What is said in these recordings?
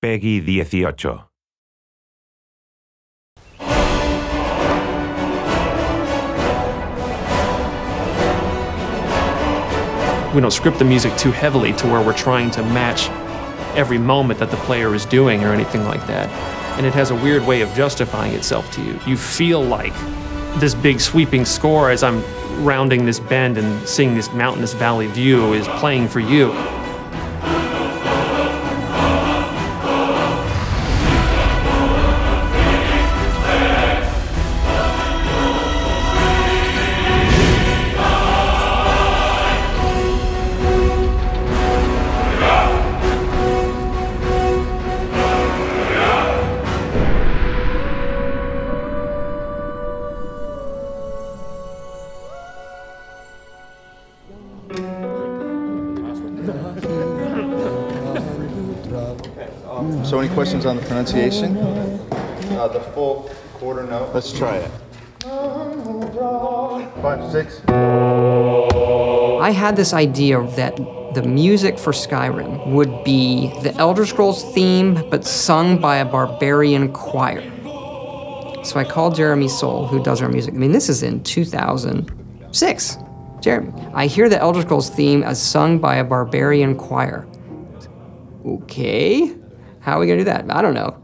Peggy 18. We don't script the music too heavily to where we're trying to match every moment that the player is doing or anything like that. And it has a weird way of justifying itself to you. You feel like this big sweeping score as I'm rounding this bend and seeing this mountainous valley view is playing for you. So any questions on the pronunciation? The full quarter note. Let's try it. 5, 6. I had this idea that the music for Skyrim would be the Elder Scrolls theme, but sung by a barbarian choir. So I called Jeremy Soule, who does our music. I mean, this is in 2006. Jeremy, I hear the Elder Scrolls theme as sung by a barbarian choir. Okay, how are we gonna do that? I don't know.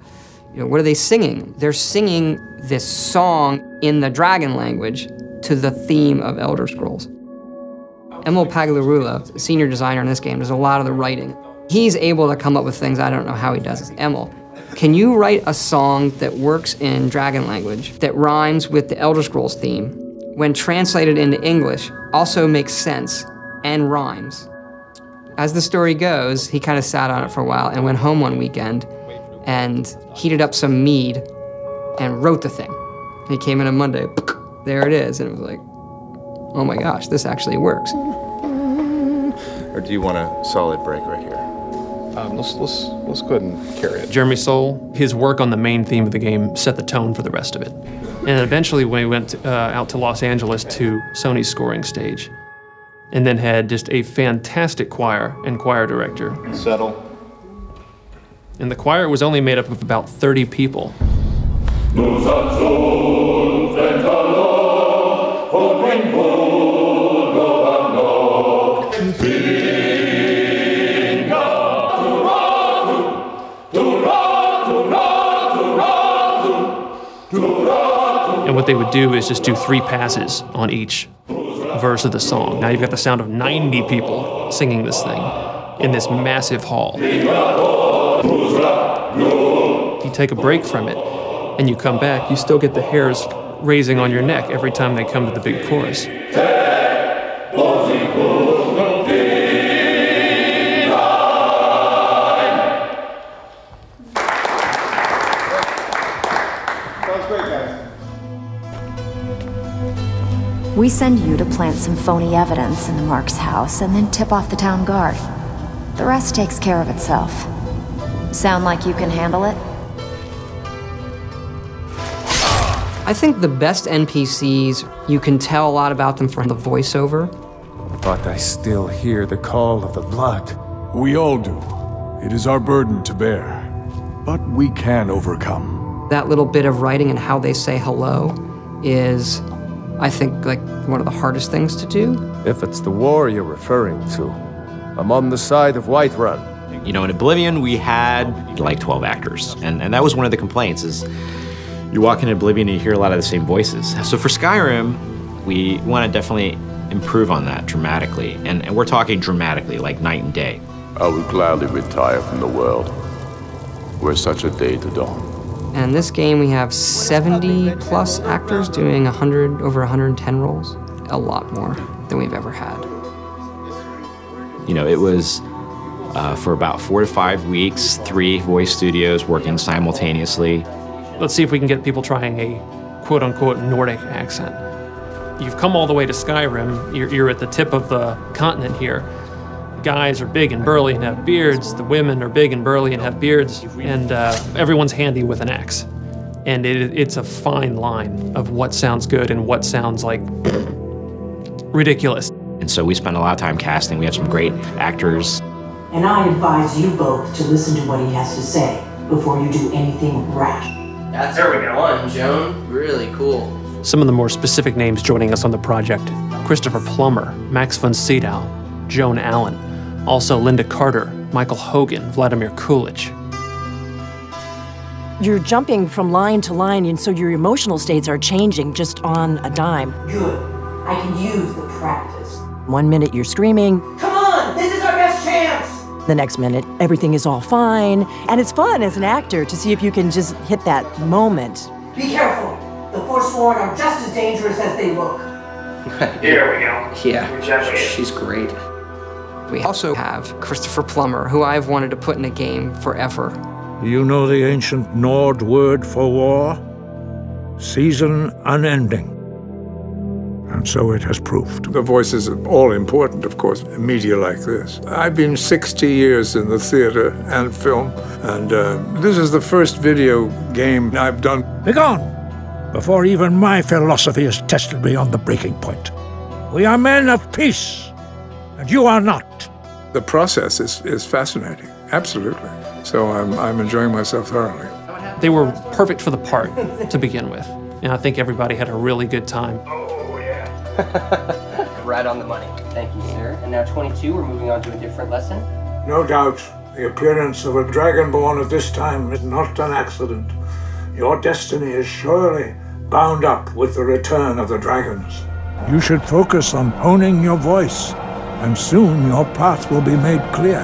You know, what are they singing? They're singing this song in the dragon language to the theme of Elder Scrolls. Emil Pagliarula, senior designer in this game, does a lot of the writing. He's able to come up with things, I don't know how he does it. Emil, can you write a song that works in dragon language that rhymes with the Elder Scrolls theme, when translated into English, also makes sense and rhymes? As the story goes, he kind of sat on it for a while and went home one weekend and heated up some mead and wrote the thing. He came in on Monday, there it is, and it was like, oh my gosh, this actually works. Or do you want a solid break right here? Let's go ahead and carry it. Jeremy Soule, his work on the main theme of the game set the tone for the rest of it. And eventually when we went out to Los Angeles to Sony's scoring stage, and then had just a fantastic choir and choir director. Settle. And the choir was only made up of about 30 people. And what they would do is just do 3 passes on each verse of the song. Now you've got the sound of 90 people singing this thing in this massive hall. You take a break from it and you come back, you still get the hairs raising on your neck every time they come to the big chorus. We send you to plant some phony evidence in the Mark's house and then tip off the town guard. The rest takes care of itself. Sound like you can handle it? I think the best NPCs, you can tell a lot about them from the voiceover. But I still hear the call of the blood. We all do. It is our burden to bear. But we can overcome. That little bit of writing and how they say hello is, I think, like one of the hardest things to do. If it's the war you're referring to, I'm on the side of Whiterun. You know, in Oblivion, we had like 12 actors, and that was one of the complaints, is you walk into Oblivion and you hear a lot of the same voices. So for Skyrim, we want to definitely improve on that dramatically, and we're talking dramatically, like night and day. I would gladly retire from the world, were such a day to dawn. And in this game, we have 70+ actors doing over 110 roles. A lot more than we've ever had. You know, it was for about 4 to 5 weeks, 3 voice studios working simultaneously. Let's see if we can get people trying a quote-unquote Nordic accent. You've come all the way to Skyrim. You're at the tip of the continent here. Guys are big and burly and have beards. The women are big and burly and have beards. And everyone's handy with an axe. And it's a fine line of what sounds good and what sounds like ridiculous. And so we spent a lot of time casting. We had some great actors. and I advise you both to listen to what he has to say before you do anything rash. That's one, Joan. Really cool. Some of the more specific names joining us on the project: Christopher Plummer, Max von Sydow, Joan Allen, also Linda Carter, Michael Hogan, Vladimir Kulich. You're jumping from line to line, and so your emotional states are changing just on a dime. Good. I can use the practice. 1 minute you're screaming. Come on, this is our best chance! The next minute, everything is all fine. And it's fun as an actor to see if you can just hit that moment. Be careful. The Forsworn are just as dangerous as they look. Here we go. Yeah, she's great. We also have Christopher Plummer, who I've wanted to put in a game forever. You know the ancient Nord word for war? Season unending. And so it has proved. The voices are all important, of course, in media like this. I've been 60 years in the theater and film, and this is the first video game I've done. Begone, before even my philosophy has tested me on the breaking point. We are men of peace, and you are not. The process is fascinating, absolutely. So I'm enjoying myself thoroughly. They were perfect for the part to begin with, and I think everybody had a really good time. Right on the money. Thank you, sir. And now 22, we're moving on to a different lesson. No doubt, the appearance of a dragonborn at this time is not an accident. Your destiny is surely bound up with the return of the dragons. You should focus on honing your voice, and soon your path will be made clear.